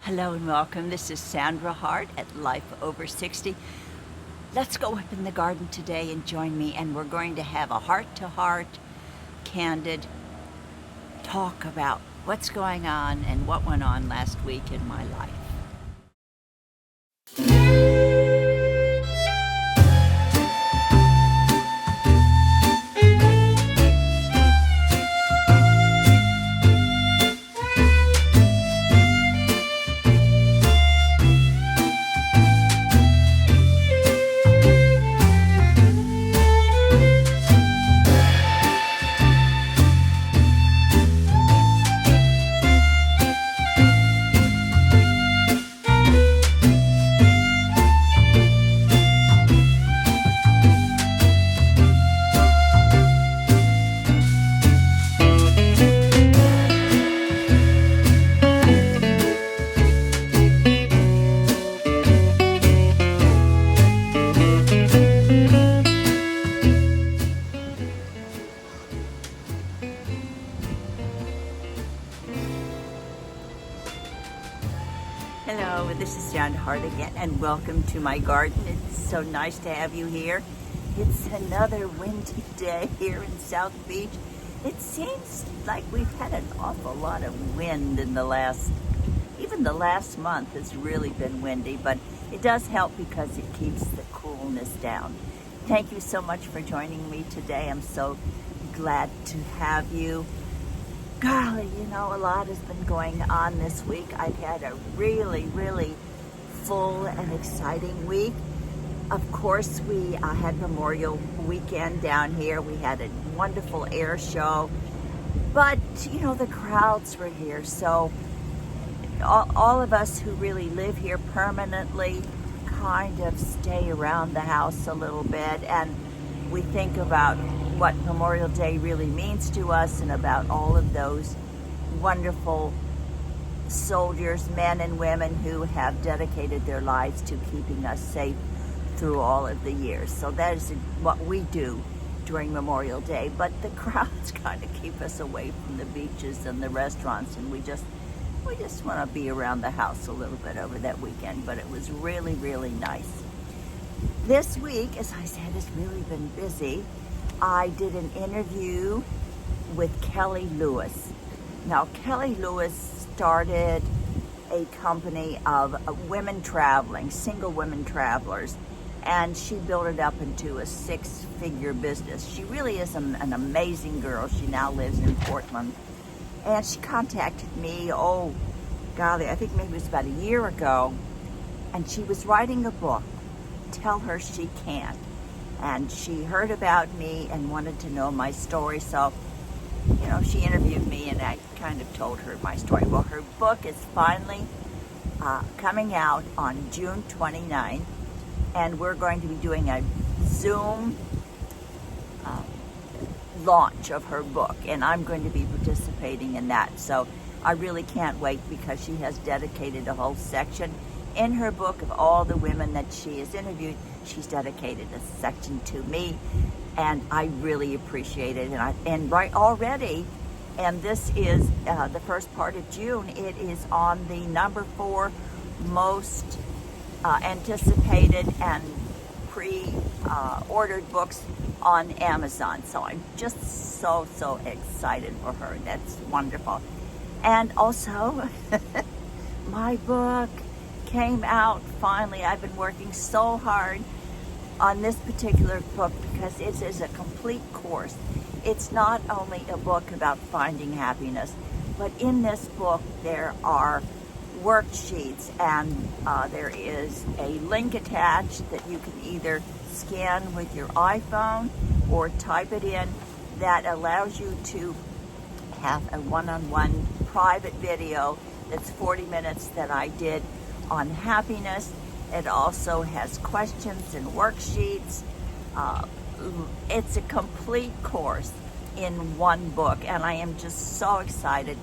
Hello and welcome. This is Sandra Hart at Life Over 60. Let's go up in the garden today and join me, and we're going to have a heart-to-heart, candid talk about what's going on and what went on last week in my life. Hello, this is Sandra Hart again, and welcome to my garden. It's so nice to have you here. It's another windy day here in South Beach. It seems like we've had an awful lot of wind in even the last month has really been windy, but it does help because it keeps the coolness down. Thank you so much for joining me today. I'm so glad to have you. Golly, a lot has been going on this week. I've had a really full and exciting week. Of course, we had Memorial Weekend down here. We had a wonderful air show, but the crowds were here. So all of us who really live here permanently kind of stay around the house a little bit, and we think about what Memorial Day really means to us and about all of those wonderful soldiers, men and women who have dedicated their lives to keeping us safe through all of the years. So that is what we do during Memorial Day. But the crowds kind of keep us away from the beaches and the restaurants, and we just want to be around the house a little bit over that weekend. But it was really nice. This week, as I said, has really been busy. I did an interview with Kelly Lewis. Now, Kelly Lewis started a company of women traveling, single women travelers, and she built it up into a six-figure business. She really is an amazing girl. She now lives in Portland. And she contacted me, I think maybe it was about a year ago, and she was writing a book, Tell Her She Can't. And she heard about me and wanted to know my story. So, she interviewed me and I kind of told her my story. Well, her book is finally coming out on June 29th. And we're going to be doing a Zoom launch of her book. And I'm going to be participating in that. So I really can't wait, because she has dedicated a whole section in her book of all the women that she has interviewed. She's dedicated a section to me, and I really appreciate it. And right already, and this is the first part of June, it is on the number 4 most anticipated and pre-ordered books on Amazon. So I'm just so excited for her. That's wonderful. And also, my book came out finally. I've been working so hard on this particular book because it is a complete course. It's not only a book about finding happiness, but in this book there are worksheets, and there is a link attached that you can either scan with your iPhone or type it in, that allows you to have a one-on-one private video that's 40 minutes that I did on happiness. It also has questions and worksheets. It's a complete course in one book, and I am just so excited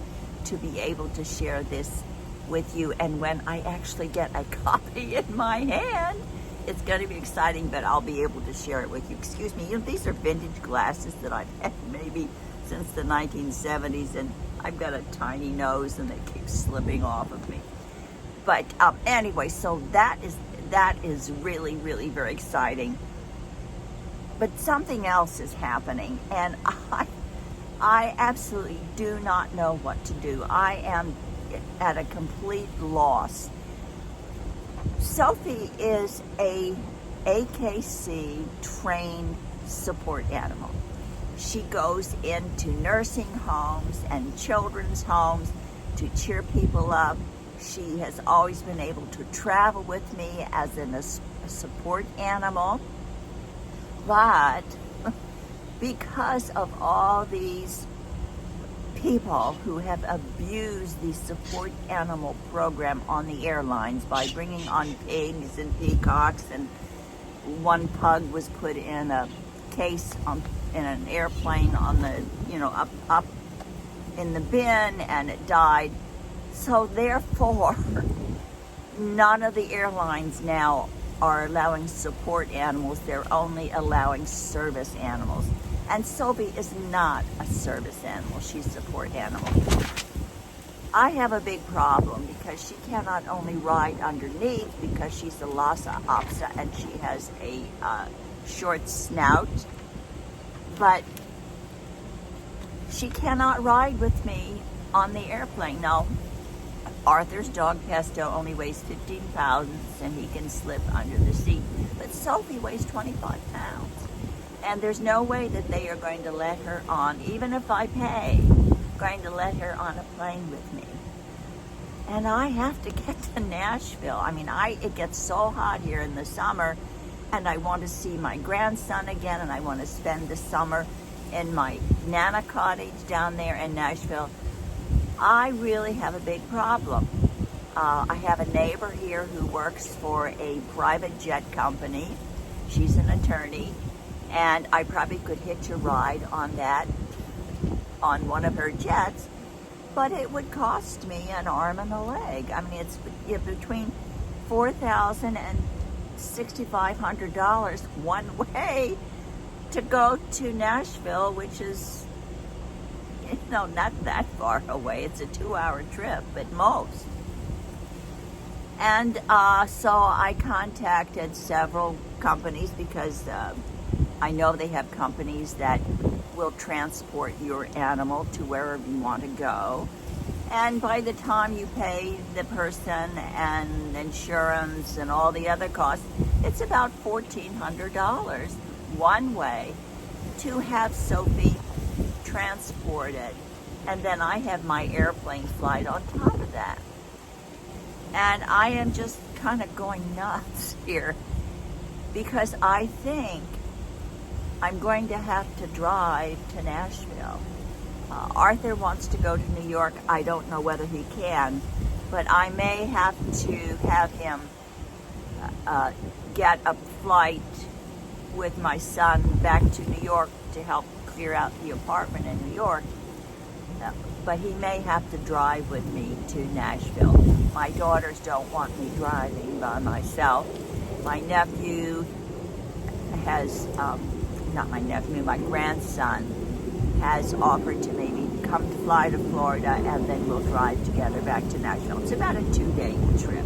to be able to share this with you. And when I actually get a copy in my hand, it's going to be exciting, but I'll be able to share it with you. Excuse me, these are vintage glasses that I've had maybe since the 1970s, and I've got a tiny nose and they keep slipping off of me. But anyway, so that is really, really very exciting. But something else is happening, and I absolutely do not know what to do. I am at a complete loss. Sophie is a AKC trained support animal. She goes into nursing homes and children's homes to cheer people up. She has always been able to travel with me as a support animal. But because of all these people who have abused the support animal program on the airlines by bringing on pigs and peacocks, and one pug was put in a case in an airplane on the, up in the bin, and it died. So therefore, none of the airlines now are allowing support animals. They're only allowing service animals. And Sophie is not a service animal. She's a support animal. I have a big problem because she cannot only ride underneath because she's a Lhasa Apso and she has a short snout, but she cannot ride with me on the airplane. Now, Arthur's dog Pesto only weighs 15 pounds and he can slip under the seat, but Sophie weighs 25 pounds. And there's no way that they are going to let her on, even if I pay, going to let her on a plane with me. And I have to get to Nashville. I mean, it gets so hot here in the summer, and I want to see my grandson again, and I want to spend the summer in my Nana cottage down there in Nashville. I really have a big problem. I have a neighbor here who works for a private jet company. She's an attorney. And I probably could hitch a ride on one of her jets, but it would cost me an arm and a leg. I mean, it's between $4,000 and $6,500 one way to go to Nashville, which is, not that far away. It's a 2-hour trip at most. And so I contacted several companies because I know they have companies that will transport your animal to wherever you want to go. And by the time you pay the person and insurance and all the other costs, it's about $1,400 one way to have Sophie transported. And then I have my airplane flight on top of that. And I am just kind of going nuts here because I think I'm going to have to drive to Nashville. Arthur wants to go to New York. I don't know whether he can, but I may have to have him get a flight with my son back to New York to help clear out the apartment in New York. But he may have to drive with me to Nashville. My daughters don't want me driving by myself. My nephew has... not my nephew, my grandson has offered to maybe come to fly to Florida and then we'll drive together back to Nashville. It's about a 2-day trip.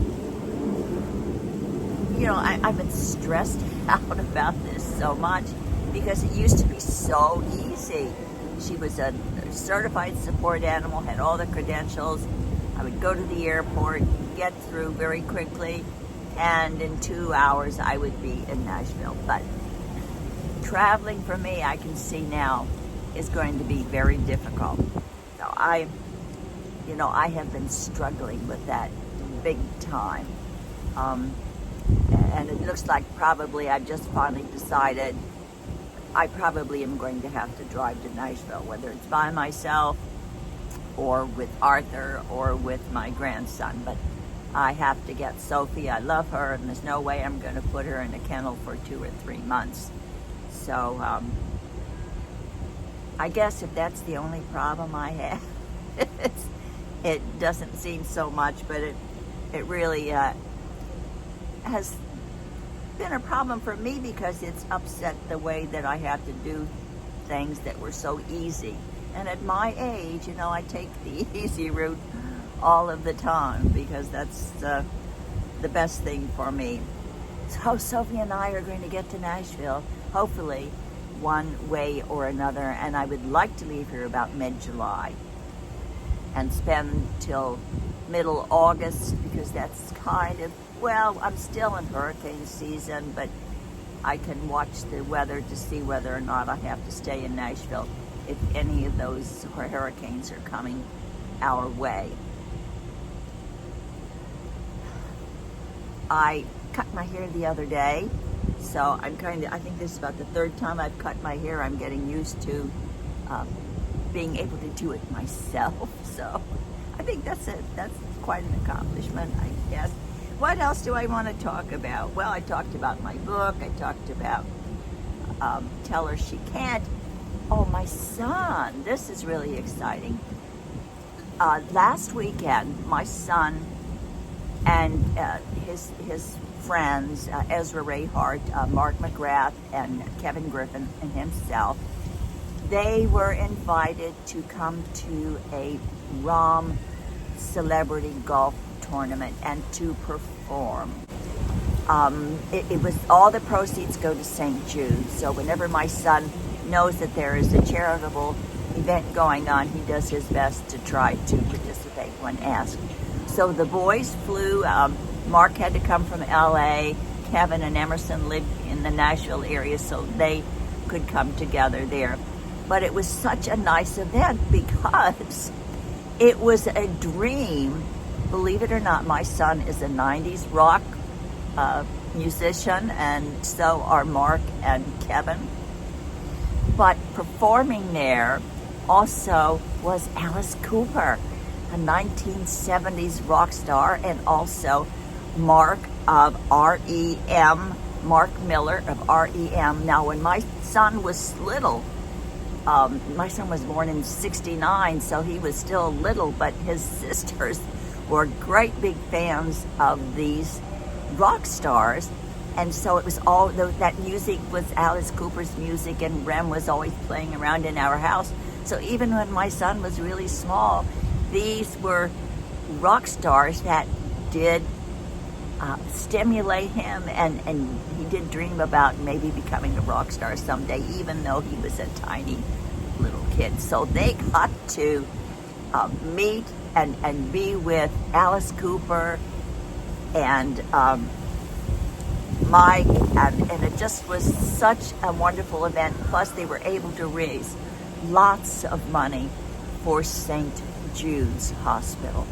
I've been stressed out about this so much because it used to be so easy. She was a certified support animal, had all the credentials. I would go to the airport, get through very quickly, and in 2 hours I would be in Nashville. But traveling for me, I can see now, is going to be very difficult. So I have been struggling with that big time. And it looks like probably I've just finally decided I probably am going to have to drive to Nashville, whether it's by myself or with Arthur or with my grandson. But I have to get Sophie. I love her, and there's no way I'm going to put her in a kennel for 2 or 3 months. So I guess if that's the only problem I have, it doesn't seem so much, but it really has been a problem for me because it's upset the way that I have to do things that were so easy. And at my age, I take the easy route all of the time, because that's the best thing for me. So Sophie and I are going to get to Nashville, hopefully one way or another, and I would like to leave here about mid-July and spend till middle August, because that's kind of, well, I'm still in hurricane season, but I can watch the weather to see whether or not I have to stay in Nashville if any of those hurricanes are coming our way. I cut my hair the other day, so I think this is about the third time I've cut my hair. I'm getting used to being able to do it myself, so I think that's quite an accomplishment, I guess. What else do I want to talk about? Well, I talked about my book. I talked about Tell Her She Can't. Oh, my son. This is really exciting. Last weekend, my son and his friends, Ezra Ray Hart, Mark McGrath, and Kevin Griffin and himself, they were invited to come to a ROM celebrity golf tournament and to perform. It was, all the proceeds go to St. Jude. So whenever my son knows that there is a charitable event going on, he does his best to try to participate when asked. So the boys flew. Mark had to come from LA. Kevin and Emerson lived in the Nashville area, so they could come together there. But it was such a nice event because it was a dream. Believe it or not, my son is a 90s rock musician, and so are Mark and Kevin. But performing there also was Alice Cooper, a 1970s rock star, and also Mark of REM, Mark Miller of REM. Now, when my son was little, my son was born in '69, so he was still little, but his sisters were great big fans of these rock stars, and so it was all that music was Alice Cooper's music, and Rem was always playing around in our house. So even when my son was really small, these were rock stars that did stimulate him, and he did dream about maybe becoming a rock star someday, even though he was a tiny little kid. So they got to meet and be with Alice Cooper and Mike, and it just was such a wonderful event. Plus, they were able to raise lots of money for St. Jude's Hospital.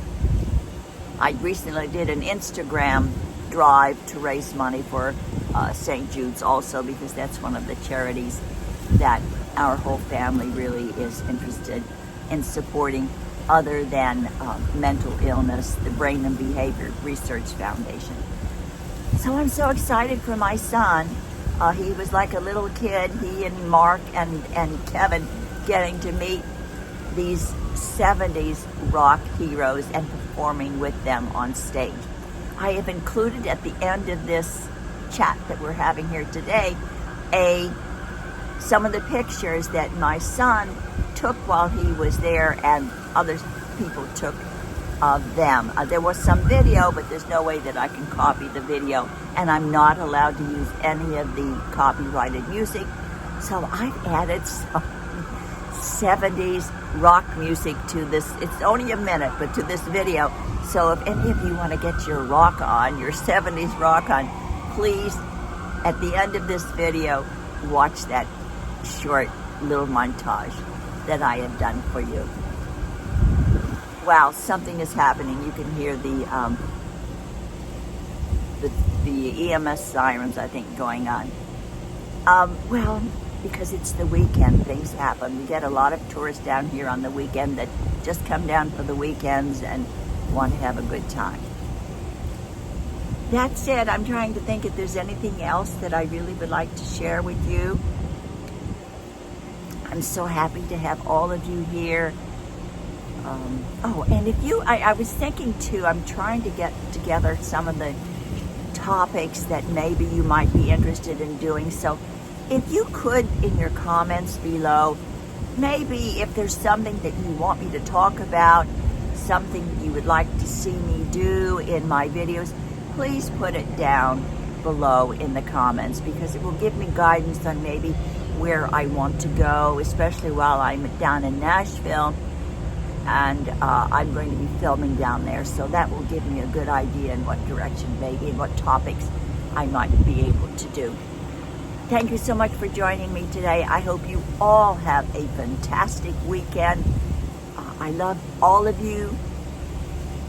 I recently did an Instagram drive to raise money for St. Jude's also, because that's one of the charities that our whole family really is interested in supporting, other than mental illness, the Brain and Behavior Research Foundation. So I'm so excited for my son. He was like a little kid, he and Mark and Kevin, getting to meet these 70s rock heroes and performing with them on stage. I have included at the end of this chat that we're having here today some of the pictures that my son took while he was there and other people took of them. There was some video, but there's no way that I can copy the video, and I'm not allowed to use any of the copyrighted music. So I've added some 70s rock music to this. It's only a minute, but to this video. So if any of you want to get your rock on, your 70s rock on, please, at the end of this video, watch that short little montage that I have done for you. Wow, something is happening. You can hear the EMS sirens, I think, going on. Well, because it's the weekend, things happen. We get a lot of tourists down here on the weekend that just come down for the weekends and want to have a good time. That said, I'm trying to think if there's anything else that I really would like to share with you. I'm so happy to have all of you here. And if you, I was thinking too, I'm trying to get together some of the topics that maybe you might be interested in doing. So if you could, in your comments below, maybe if there's something that you want me to talk about, something you would like to see me do in my videos, please put it down below in the comments, because it will give me guidance on maybe where I want to go, especially while I'm down in Nashville, and I'm going to be filming down there, so that will give me a good idea in what direction maybe and what topics I might be able to do. Thank you so much for joining me today. I hope you all have a fantastic weekend. I love all of you,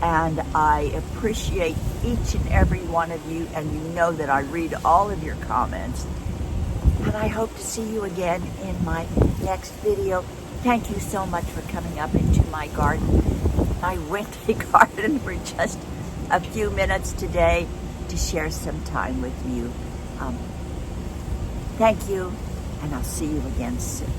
and I appreciate each and every one of you, and you know that I read all of your comments. And I hope to see you again in my next video. Thank you so much for coming up into my garden, my wintry garden, for just a few minutes today to share some time with you. Thank you, and I'll see you again soon.